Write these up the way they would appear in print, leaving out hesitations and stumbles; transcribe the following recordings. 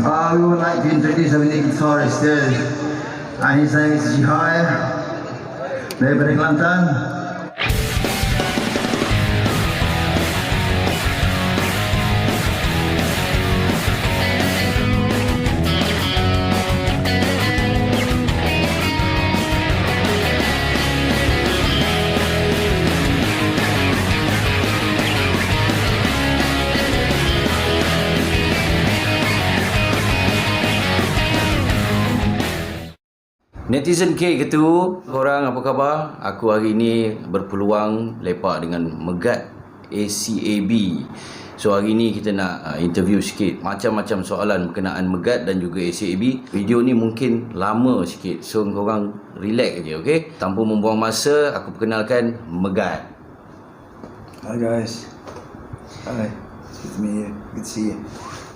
We would like to introduce our new guitarist here. His name is Jihai daripada Kelantan. Netizen K kata, korang apa khabar? Aku hari ni berpeluang lepak dengan Megat ACAB. So hari ni kita nak interview sikit macam-macam soalan berkenaan Megat dan juga ACAB. Video ni mungkin lama sikit, so korang relax je, okay? Tanpa membuang masa, aku perkenalkan Megat. Hi guys. Hi. Good to meet you. Good to see you.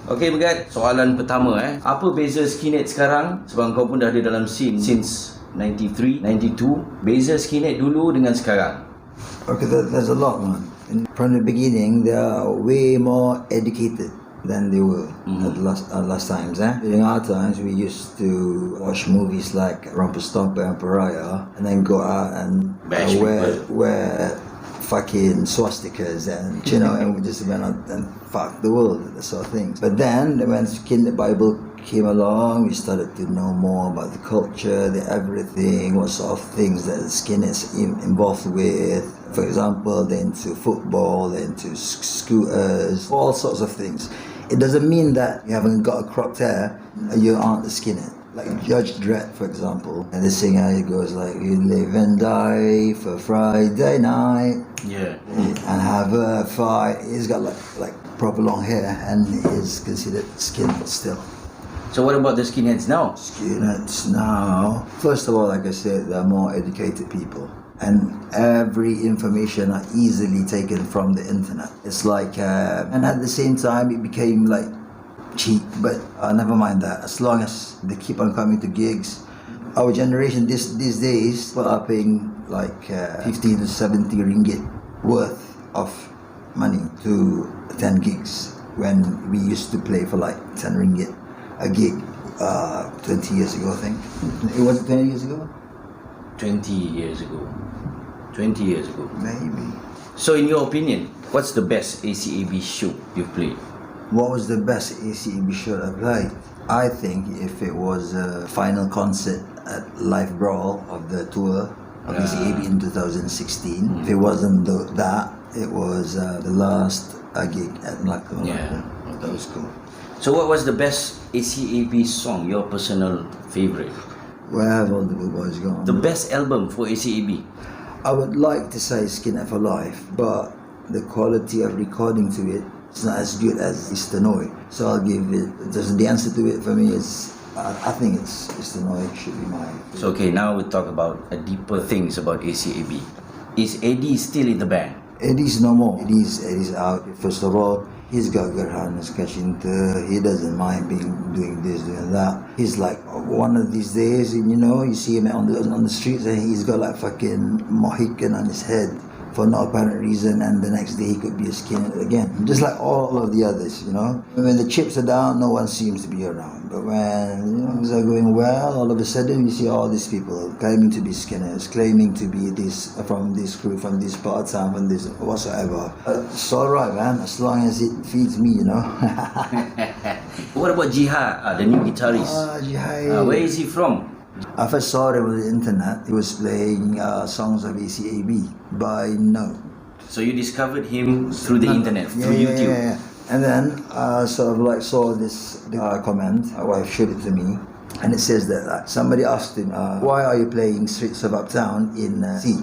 Okay Megat, soalan pertama apa beza Skinhead sekarang? Sebab kau pun dah ada dalam scene since 93, 92. Beza Skinhead dulu dengan sekarang. Okay, there's a lot, man. From the beginning, they are way more educated than they were at last times. During our times, we used to watch movies like Rumpelstiltskin and Pariah, and then go out and wear fucking swastikas and and we just went out and fucked the world, that sort of things. But then when Skinhead Bible came along, we started to know more about the culture, the everything, what sort of things that the skinheads involved with. For example, they're into football, they're into scooters, all sorts of things. It doesn't mean that you haven't got a cropped hair, you aren't a skinhead. Like Judge Dredd, for example, and the singer, he goes like, "You live and die for Friday night, and have a fight." He's got like proper long hair, and is considered skinhead still. So what about the skinheads now? Skinheads now, first of all, like I said, they're more educated people, and every information are easily taken from the internet. It's like, and at the same time, it became like cheap, but never mind that. As long as they keep on coming to gigs, our generation these days are paying like 50 to 70 ringgit worth of money to attend gigs, when we used to play for like 10 ringgit a gig 20 years ago, I think. It was 20 years ago? 20 years ago. 20 years ago. Maybe. So in your opinion, what's the best ACAB show you've played? What was the best ACAB show I played? I think if it was a final concert at Live Brawl of the tour of ACAB in 2016, if it wasn't that, it was the last gig at Melaka. That was cool. So what was the best ACAB song, your personal favourite? Where have all the good boys gone? The best album for ACAB? I would like to say Skinhead for Life, but the quality of recording to it, it's not as good as Istanoi. So I'll give it, the answer to it for me is, I think it's Istanoi should be mine. So okay, now we talk about deeper things about ACAB. Is Eddie still in the band? Eddie's no more. Eddie's out. First of all, he's got Gerhan Skashinta. He doesn't mind doing this, doing that. He's like, one of these days, you see him on the streets and he's got like fucking Mohican on his head for no apparent reason, and the next day he could be a skinhead again. Just like all of the others, When the chips are down, no one seems to be around. But when things are going well, all of a sudden you see all these people claiming to be skinheads, claiming to be this from this crew, from this part of town, from this whatsoever. It's alright, man, as long as it feeds me, What about Jihad, the new guitarist? Jihad. Where is he from? I first saw him on the internet. He was playing songs of ACAB, but I know. So you discovered him through the internet, through YouTube? Yeah. And then sort of like saw this comment. My wife showed it to me, and it says that somebody asked him, "Why are you playing Streets of Uptown in C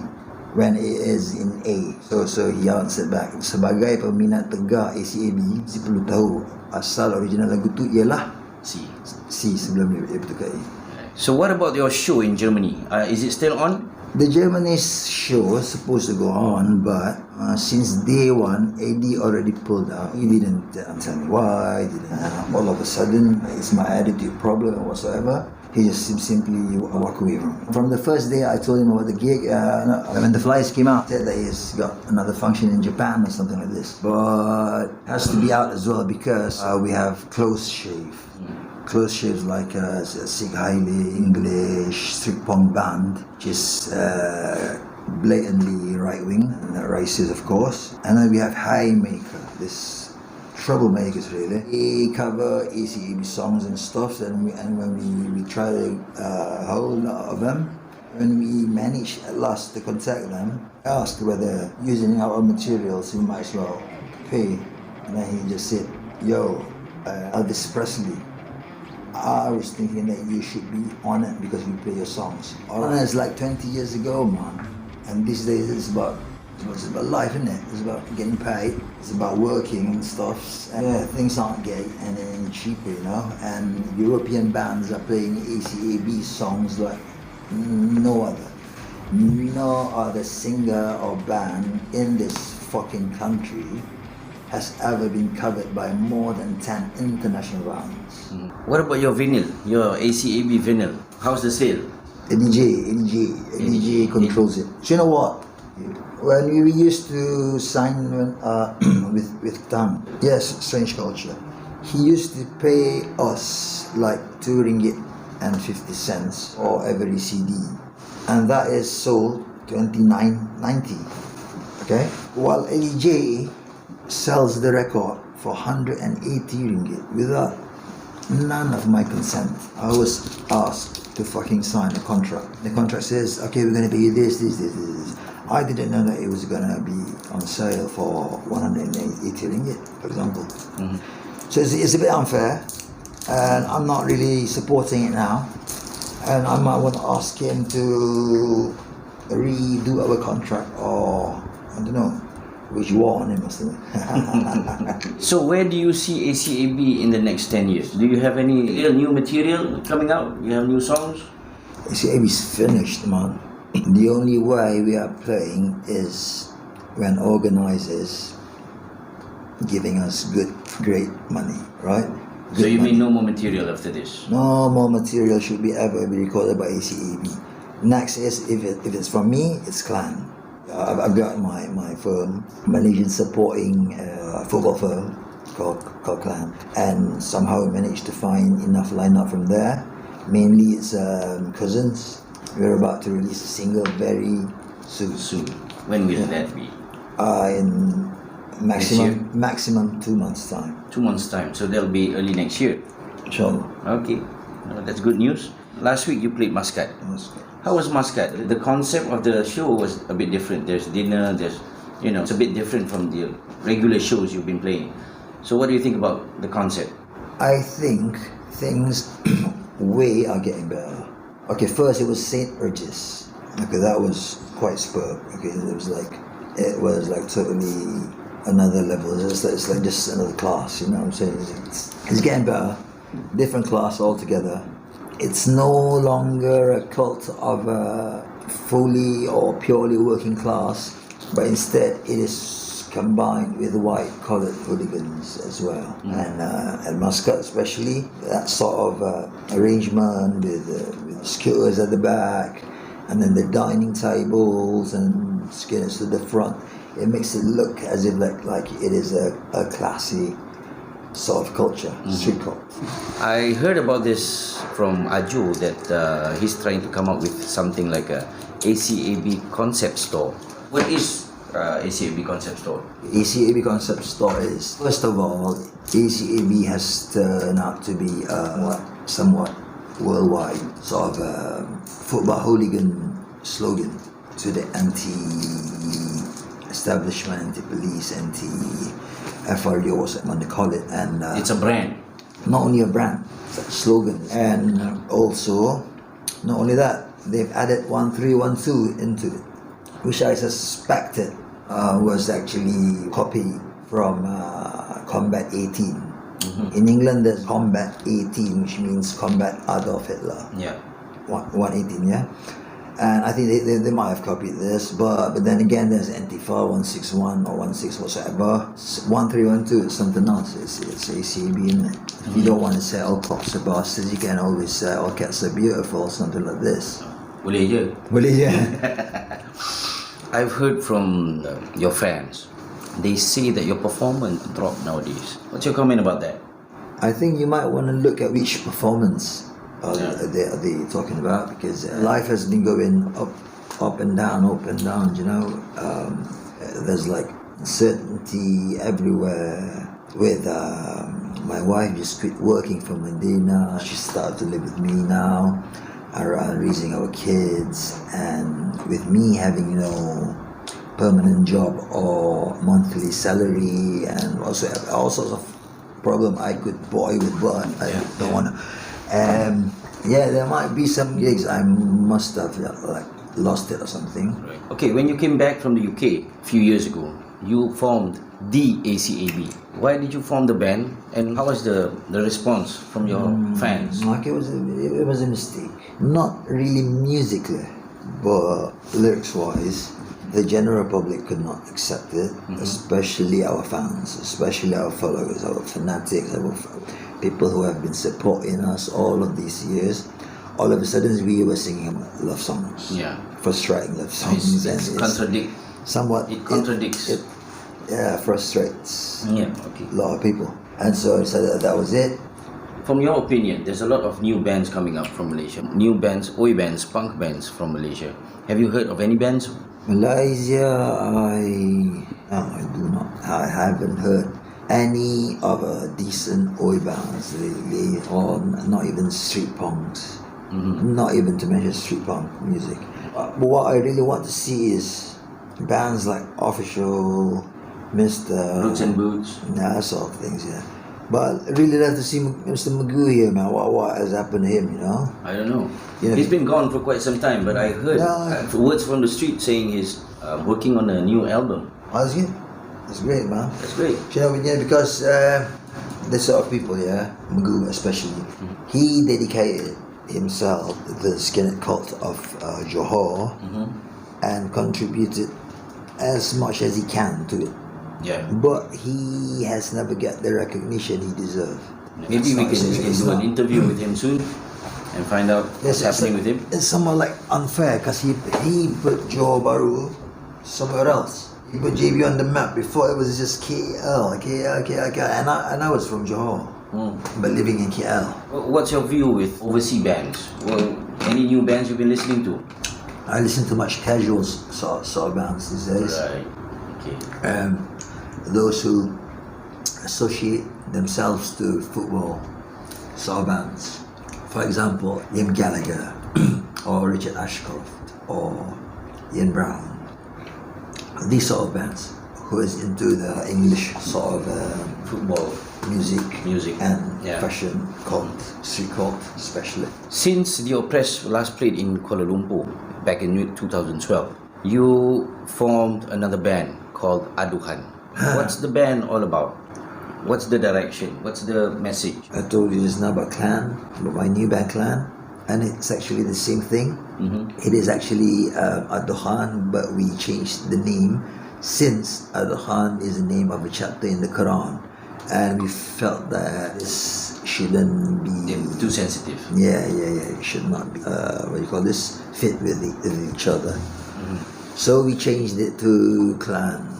when it is in A?" So he answered back, "Sebagai peminat tegar ACAB, mesti perlu tahu asal original lagu tu ialah C sebelum dia bertukar A." So what about your show in Germany? Is it still on? The Germany's show was supposed to go on, but since day one, Eddie already pulled out. He didn't tell me why. All of a sudden, it's my attitude problem or whatsoever. He just simply walk away from it. From the first day, I told him about the gig. When the flyers came out, said that he's got another function in Japan or something like this. But it has to be out as well because we have close shave. close shaves like Sig Haile, English, street punk band, which is blatantly right-wing and racist, of course. And then we have Highmaker, this troublemakers really. They cover ACAB songs and stuff, and when we try to hold a lot of them, when we manage at last to contact them, ask whether using our materials we might as well pay. And then he just said, yo, Elvis Presley, I was thinking that you should be honored because we play your songs. Honor is like 20 years ago, man. And these days it's about life, isn't it? It's about getting paid. It's about working and stuff. And yeah, things aren't gay and any cheaper, you know. And European bands are playing ACAB songs like no other. No other singer or band in this fucking country has ever been covered by more than 10 international bands. What about your vinyl, your ACAB vinyl? How's the sale? ADJ controls it. So you know what? When we used to sign with Tam, yes, Strange Culture, he used to pay us like RM2.50 for every CD, and that is sold $29.90. Okay, while ADJ sells the record for RM180 without none of my consent. I was asked to fucking sign a contract. The contract says, okay, we're going to pay you this. I didn't know that it was going to be on sale for RM180, for example. So it's a bit unfair, and I'm not really supporting it now. And I might want to ask him to redo our contract, or I don't know, which war on him or something. So where do you see ACAB in the next 10 years? Do you have any new material coming out? You have new songs? ACAB is finished, man. The only way we are playing is when organizers giving us great money, right? Good So you money. mean no more material after this? No more material should be ever be recorded by ACAB. Next is, if it's from me, it's KLAN. I've got my firm, Malaysian supporting football firm called KLAN, and somehow managed to find enough lineup from there. Mainly it's cousins. We're about to release a single very soon. When will that be? In maximum 2 months' time. 2 months' time. So that'll be early next year. Inshallah. Okay, that's good news. Last week you played Muscat. How was Muscat? The concept of the show was a bit different. There's dinner, it's a bit different from the regular shows you've been playing. So what do you think about the concept? I think things are getting better. Okay, first it was St. Regis. Okay, that was quite superb. Okay, it was like totally another level. It's like just another class, you know what I'm saying? It's getting better. Different class altogether. It's no longer a cult of a fully or purely working class, but instead it is combined with white-collared hooligans as well. And at Muscat especially, that sort of arrangement with skewers at the back, and then the dining tables and skinheads to the front, it makes it look as if like it is a classy sort of culture, street cult. I heard about this from Ajo that he's trying to come up with something like a ACAB concept store. What is ACAB concept store? ACAB concept store is, first of all, ACAB has turned out to be somewhat worldwide sort of football hooligan slogan to the anti-establishment, anti-police, anti-FRU, or something they call it. And It's a brand. not only a brand, it's a slogan. And also, not only that, they've added 1312 into it, which I suspected was actually copied from Combat 18. In England, there's Combat 18, which means Combat Adolf Hitler. Yeah. 118, yeah? And I think they might have copied this, but then again, there's Antifa 161 or 16 whatsoever. 1312 is something else. It's ACAB, isn't it? If you don't want to say all cops are bastards, you can always say all cats are beautiful, something like this. Boleh je. Boleh je. I've heard from your fans. They say that your performance dropped nowadays. What's your comment about that? I think you might want to look at which performance are they talking about, because life has been going up and down, you know. There's like uncertainty everywhere. With my wife just quit working for Medina. She started to live with me now, around raising our kids, and with me having permanent job or monthly salary, and also all sorts of problem I could buy with, but I don't want to. There might be some gigs I must have lost it or something. Right. Okay, when you came back from the UK a few years ago, you formed the ACAB. Why did you form the band, and how was the response from your fans? Like it was a mistake. Not really musically, but lyrics wise, the general public could not accept it, especially our fans, especially our followers, our fanatics, our people who have been supporting us all of these years. All of a sudden, we were singing love songs. Yeah. Frustrating love songs. It contradicts. It frustrates a lot of people. And so that was it. From your opinion, there's a lot of new bands coming up from Malaysia. New bands, oi bands, punk bands from Malaysia. Have you heard of any bands? Malaysia, I do not. I haven't heard any of a decent oi bands lately, or not even street punks. Not even to mention street punk music. But what I really want to see is bands like Official, Mr. Roots and Boots. That sort of things, yeah. But I really love to see Mr. Magoo here, man. What has happened to him, I don't know. He's been gone for quite some time, but I heard words from the street saying he's working on a new album. Oh, that's good. That's great, man. That's great. Because this sort of people, Magoo especially, he dedicated himself to the skinhead cult of Johor and contributed as much as he can to it. Yeah. But he has never got the recognition he deserves. Maybe we can do an interview with him soon and find out what's happening with him. It's somewhat unfair, because he put Johor Bahru somewhere else. He put JB on the map. Before it was just KL, and I was from Johor, but living in KL. What's your view with overseas bands? Well, any new bands you've been listening to? I listen to much casual sort of bands these days. Right. Okay. Those who associate themselves to football sort of bands. For example, Liam Gallagher or Richard Ashcroft or Ian Brown. These sort of bands who is into the English sort of football music and Yeah. fashion cult, street cult especially. Since the Oppressed last played in Kuala Lumpur back in 2012, you formed another band called Aduhan. What's the band all about? What's the direction? What's the message? I told you just now about KLAN, about my new band KLAN, and it's actually the same thing. It is actually Aduhan, but we changed the name since Aduhan is the name of a chapter in the Quran, and we felt that this shouldn't be too sensitive. Yeah. It should not be. Fit with each other. So we changed it to KLAN.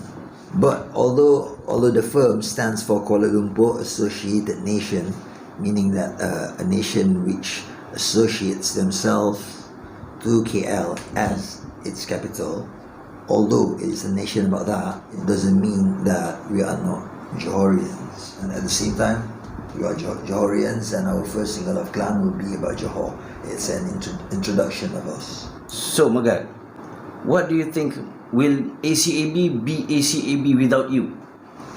But although the firm stands for Kuala Lumpur Associated Nation, meaning that a nation which associates themselves to KL as its capital, although it is a nation about that, it doesn't mean that we are not Johorians. And at the same time, we are Johorians, and our first single of KLAN will be about Johor. It's an introduction of us. So, Megat, what do you think? Will ACAB be ACAB without you?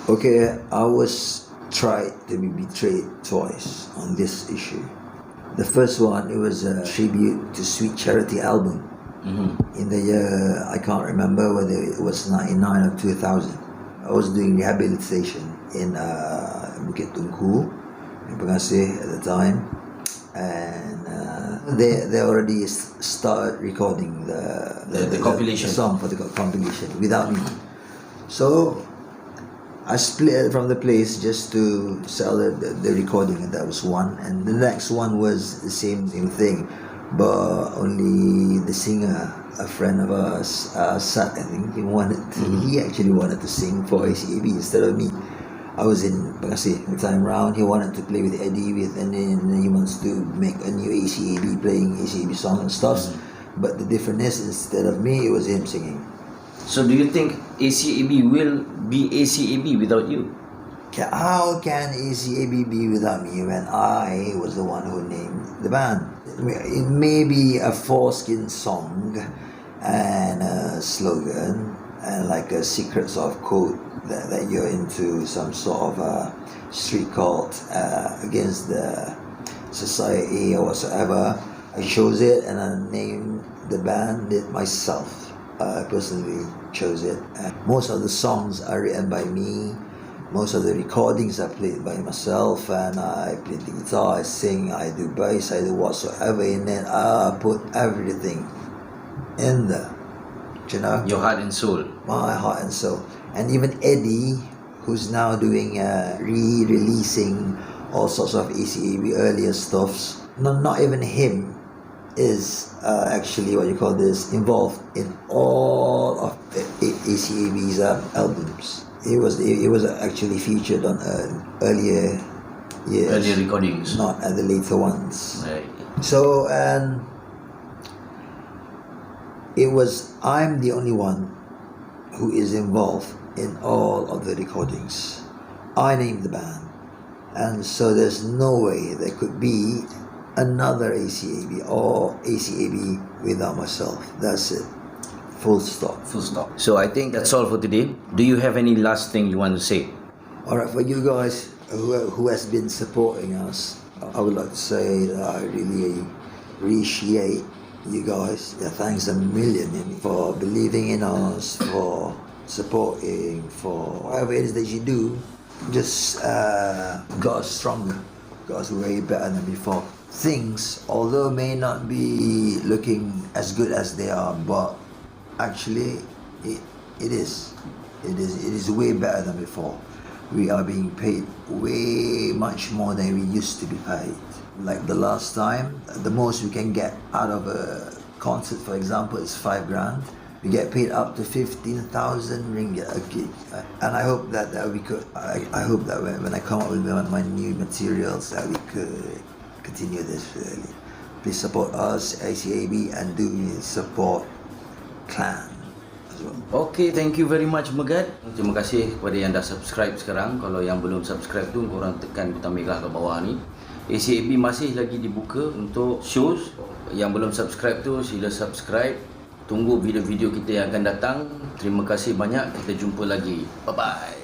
Okay, I was tried to be betrayed twice on this issue. The first one, it was a tribute to Sweet Charity album. In the year, I can't remember whether it was 99 or 2000. I was doing rehabilitation in Bukit Tungku, in Pengasih at the time. And they already started recording the compilation, the song for the compilation without me. So I split from the place just to sell the recording, and that was one. And the next one was the same thing, but only the singer, a friend of ours, Sat, I think he actually wanted to sing for ACAB instead of me. I was in Bekasi the time round. He wanted to play with Eddie and then he wants to make a new ACAB, playing ACAB song and stuff. But the difference is, instead of me, it was him singing. So do you think ACAB will be ACAB without you? How can ACAB be without me when I was the one who named the band? It may be a foreskin song and a slogan and like a secret sort of code that you're into some sort of street cult against the society or whatsoever. I chose it and I named the band it myself. I personally chose it. Most of the songs are written by me. Most of the recordings are played by myself, and I play the guitar, I sing, I do bass, I do whatsoever in it. I put everything in there, you know. Your heart and soul. My heart and soul. And even Eddie, who's now doing re-releasing all sorts of ACAB earlier stuffs, not even him is actually what you call this, involved in all of ACAB's albums. It was actually featured on earlier years. Earlier recordings. Not at the later ones. Right. So, and I'm the only one who is involved in all of the recordings. I named the band. And so there's no way there could be another ACAB or ACAB without myself. That's it. Full stop. Full stop. So I think that's all for today. Do you have any last thing you want to say? Alright, for you guys who has been supporting us, I would like to say that I really appreciate you guys. Yeah, thanks a million for believing in us, for supporting, for whatever it is that you do. Just got us stronger, got us way better than before. Things, although may not be looking as good as they are, but actually, it is way better than before. We are being paid way much more than we used to be paid. Like the last time, the most we can get out of a concert, for example, is $5,000. We get paid up to 15,000 ringgit a gig. And I hope that we could. I hope that when I come up with my new materials, that we could continue this. Really, please support us, ACAB, and do support KLAN as well. Okay, thank you very much Megat. Terima kasih kepada yang dah subscribe sekarang. Kalau yang belum subscribe tu, korang tekan butang merah ke bawah ni. ACAB masih lagi dibuka untuk shows. Yang belum subscribe tu, sila subscribe. Tunggu video-video kita yang akan datang. Terima kasih banyak. Kita jumpa lagi. Bye-bye.